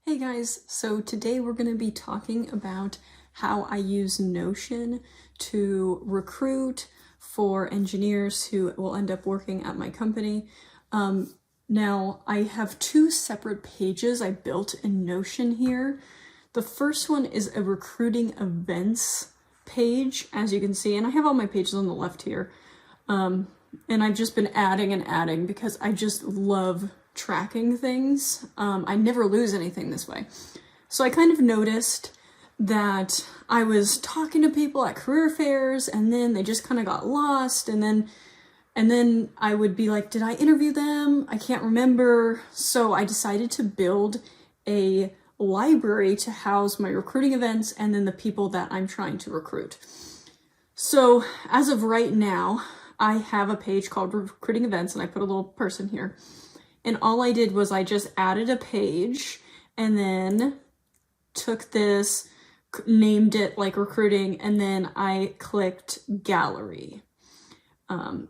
Hey guys, so today we're going to be talking about how I use Notion to recruit for engineers who will end up working at my company. Now, I have two separate pages I built in Notion here. The first one is a recruiting events page, as you can see, and I have all my pages on the left here. And I've just been adding and adding because I just love tracking things. I never lose anything this way. So I kind of noticed that I was talking to people at career fairs and then they just kind of got lost, and then I would be like, did I interview them? I can't remember. So I decided to build a library to house my recruiting events and then the people that I'm trying to recruit. So as of right now, I have a page called Recruiting Events, and I put a little person here. And all I did was I just added a page and then took this, named it like recruiting, and then I clicked gallery.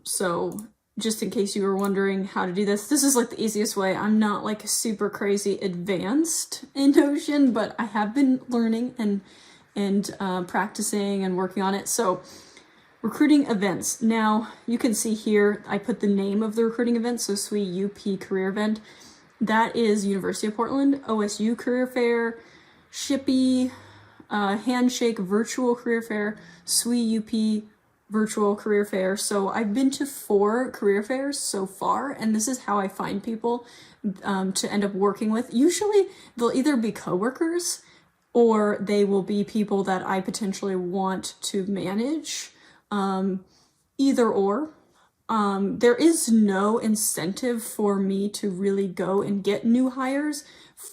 So just in case you were wondering how to do this, this is like the easiest way. I'm not like super crazy advanced in Notion, but I have been learning and practicing and working on it. So recruiting events. Now you can see here, I put the name of the recruiting event. So SWE UP career event. That is University of Portland, OSU career fair, Shippy, Handshake virtual career fair, SWE UP virtual career fair. So I've been to 4 career fairs so far, and this is how I find people to end up working with. Usually they'll either be coworkers or they will be people that I potentially want to manage. Either or. There is no incentive for me to really go and get new hires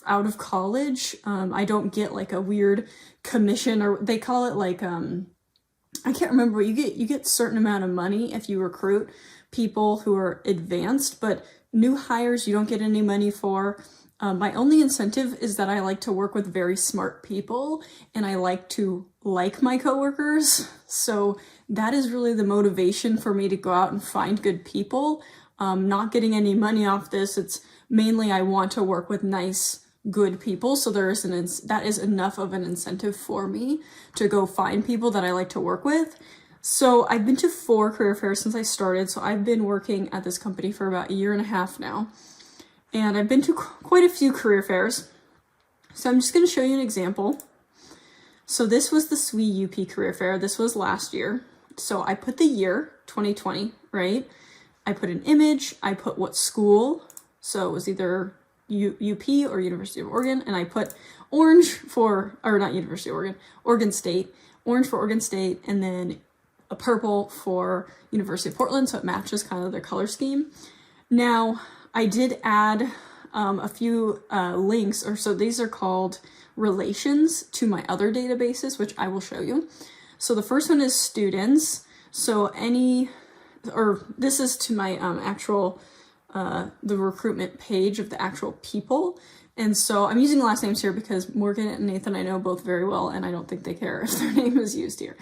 out of college. I don't get like a weird commission, or they call it like, I can't remember, but you get certain amount of money if you recruit people who are advanced, but new hires you don't get any money for. My only incentive is that I like to work with very smart people and I like to like my coworkers. So that is really the motivation for me to go out and find good people. Not getting any money off this. It's mainly I want to work with nice, good people. So that is enough of an incentive for me to go find people that I like to work with. So I've been to 4 career fairs since I started. So I've been working at this company for about 1.5 years now. And I've been to quite a few career fairs. So I'm just going to show you an example. So this was the SWE UP career fair. This was last year. So I put the year, 2020, right? I put an image. I put what school. So it was either UP or University of Oregon. And I put orange for, or not University of Oregon, Oregon State. Orange for Oregon State. And then a purple for University of Portland. So it matches kind of their color scheme. Now, I did add a few links, or so these are called relations to my other databases, which I will show you. So the first one is students. So this is to my actual, the recruitment page of the actual people. And so I'm using last names here because Morgan and Nathan I know both very well, and I don't think they care if their name is used here.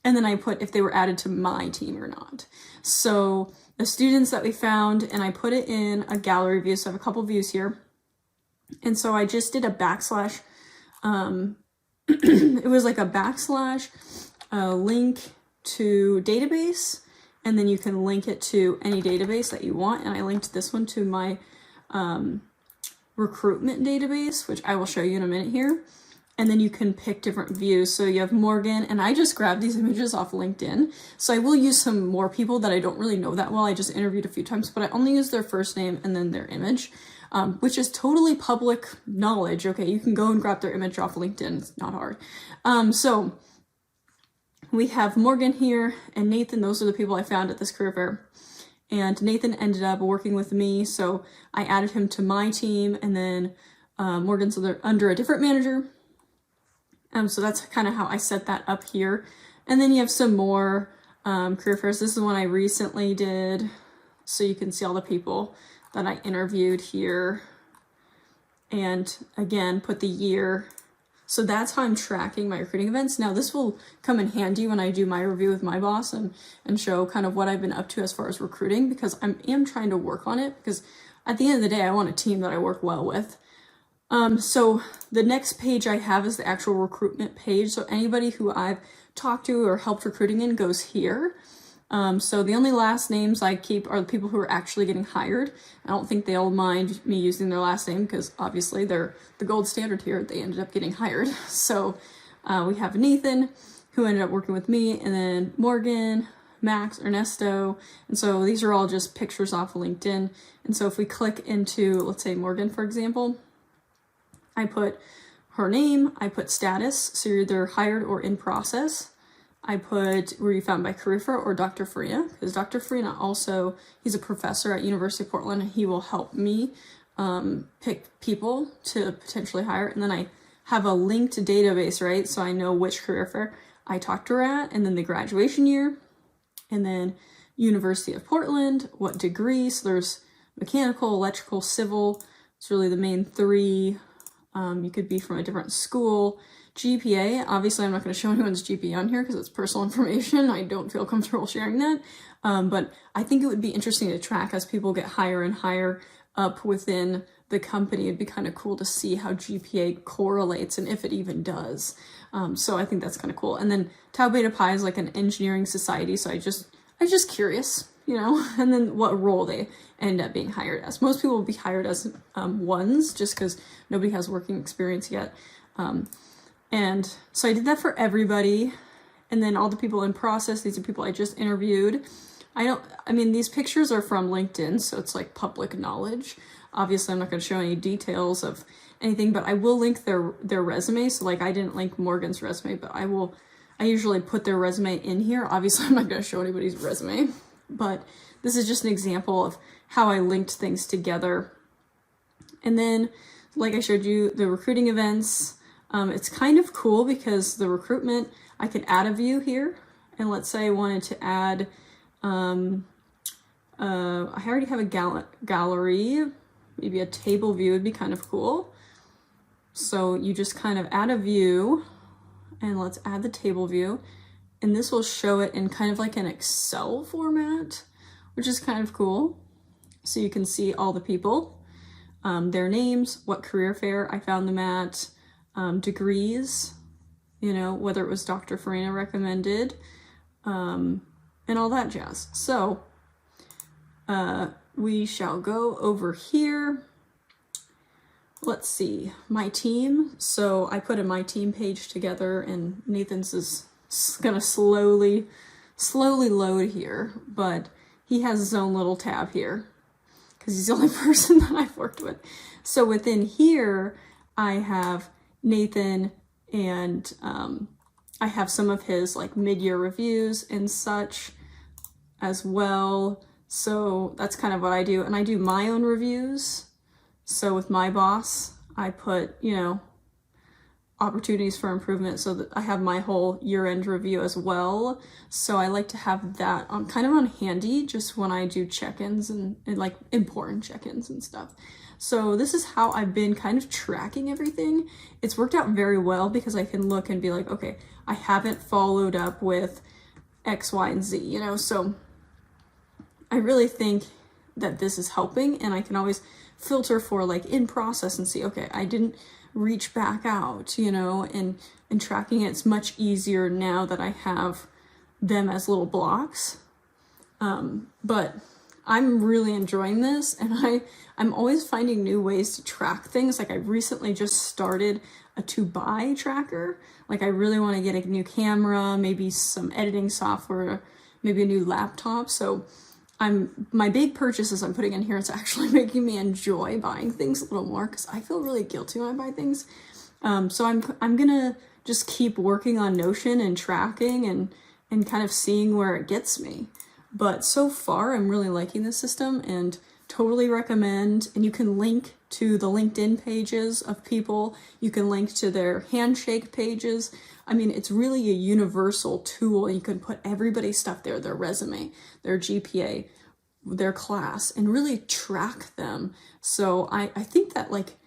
And then I put if they were added to my team or not. So the students that we found, and I put it in a gallery view. So I have a couple views here. And so I just did a backslash. It was like a backslash link to database. And then you can link it to any database that you want. And I linked this one to my recruitment database, which I will show you in a minute here. And then you can pick different views. So you have Morgan, and I just grabbed these images off LinkedIn. So I will use some more people that I don't really know that well. I just interviewed a few times, but I only use their first name and then their image, which is totally public knowledge. Okay, you can go and grab their image off LinkedIn. It's not hard. So we have Morgan here and Nathan. Those are the people I found at this career fair. And Nathan ended up working with me, so I added him to my team, and then Morgan's under a different manager. So that's kind of how I set that up here. And then you have some more career fairs. This is one I recently did. So you can see all the people that I interviewed here. And again, put the year. So that's how I'm tracking my recruiting events. Now this will come in handy when I do my review with my boss and show kind of what I've been up to as far as recruiting, because I am trying to work on it, because at the end of the day, I want a team that I work well with. So the next page I have is the actual recruitment page. So anybody who I've talked to or helped recruiting in goes here. So the only last names I keep are the people who are actually getting hired. I don't think they'll mind me using their last name because obviously they're the gold standard here. They ended up getting hired. So we have Nathan, who ended up working with me, and then Morgan, Max, Ernesto. And so these are all just pictures off of LinkedIn. And so if we click into, let's say Morgan, for example, I put her name, I put status, so you're either hired or in process. I put were you found by career fair or Dr. Farina, because Dr. Farina also, he's a professor at University of Portland, and he will help me pick people to potentially hire. And then I have a linked database, right? So I know which career fair I talked to her at, and then the graduation year, and then University of Portland, what degree. So there's mechanical, electrical, civil. It's really the main three. You could be from a different school. GPA, obviously I'm not going to show anyone's GPA on here because it's personal information. I don't feel comfortable sharing that. But I think it would be interesting to track as people get higher and higher up within the company. It'd be kind of cool to see how GPA correlates and if it even does. So I think that's kind of cool. And then Tau Beta Pi is like an engineering society. So I was just curious, you know, and then what role they end up being hired as. Most people will be hired as ones just because nobody has working experience yet. And so I did that for everybody. And then all the people in process, these are people I just interviewed. I mean, these pictures are from LinkedIn, so it's like public knowledge. Obviously, I'm not going to show any details of anything, but I will link their resume. So like I didn't link Morgan's resume, but I usually put their resume in here. Obviously, I'm not going to show anybody's resume, but this is just an example of how I linked things together. And then, like I showed you, the recruiting events, it's kind of cool because the recruitment, I could add a view here. And let's say I wanted to add, I already have a gallery, maybe a table view would be kind of cool. So you just kind of add a view, and let's add the table view. And this will show it in kind of like an Excel format, which is kind of cool. So you can see all the people, their names, what career fair I found them at, degrees, you know, whether it was Dr. Farina recommended, and all that jazz. So we shall go over here. Let's see, my team. So I put a my team page together, and Nathan's is gonna slowly load here, but he has his own little tab here because he's the only person that I've worked with. So within here, I have Nathan, and I have some of his like mid-year reviews and such as well. So that's kind of what I do. And I do my own reviews. So with my boss, I put, you know, opportunities for improvement, so that I have my whole year-end review as well. So I like to have that on kind of on handy just when I do check-ins and like important check-ins and stuff. So this is how I've been kind of tracking everything. It's worked out very well because I can look and be like, okay, I haven't followed up with X, Y, and Z, you know? So I really think that this is helping, and I can always filter for like in process and see, okay, I didn't reach back out, you know, and tracking it's much easier now that I have them as little blocks. But I'm really enjoying this, and I'm always finding new ways to track things. Like I recently just started a to buy tracker. Like I really want to get a new camera, maybe some editing software, maybe a new laptop. So my big purchases I'm putting in here, it's actually making me enjoy buying things a little more because I feel really guilty when I buy things. So I'm gonna just keep working on Notion and tracking and kind of seeing where it gets me. But so far, I'm really liking this system and totally recommend. And you can link to the LinkedIn pages of people. You can link to their handshake pages. I mean, it's really a universal tool. You can put everybody's stuff there, their resume, their GPA, their class, and really track them. So I think that like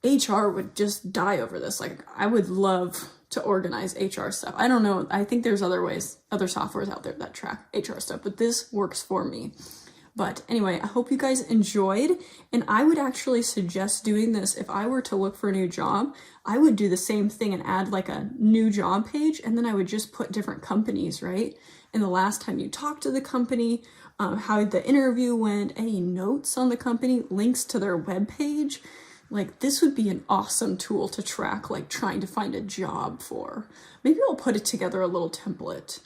HR would just die over this. Like I would love to organize HR stuff. I don't know. I think there's other ways, other softwares out there that track HR stuff, but this works for me. But anyway, I hope you guys enjoyed, and I would actually suggest doing this if I were to look for a new job. I would do the same thing and add like a new job page, and then I would just put different companies, right? And the last time you talked to the company, how the interview went, any notes on the company, links to their webpage. Like, this would be an awesome tool to track, like, trying to find a job for. Maybe I'll put it together a little template,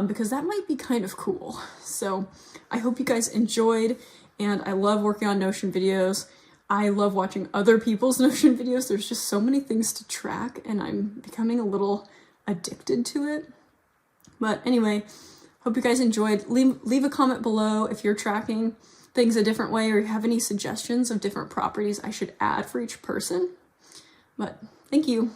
because that might be kind of cool. So I hope you guys enjoyed, and I love working on Notion videos. I love watching other people's Notion videos. There's just so many things to track, and I'm becoming a little addicted to it. But anyway, hope you guys enjoyed. Leave a comment below if you're tracking things a different way, or you have any suggestions of different properties I should add for each person. But thank you.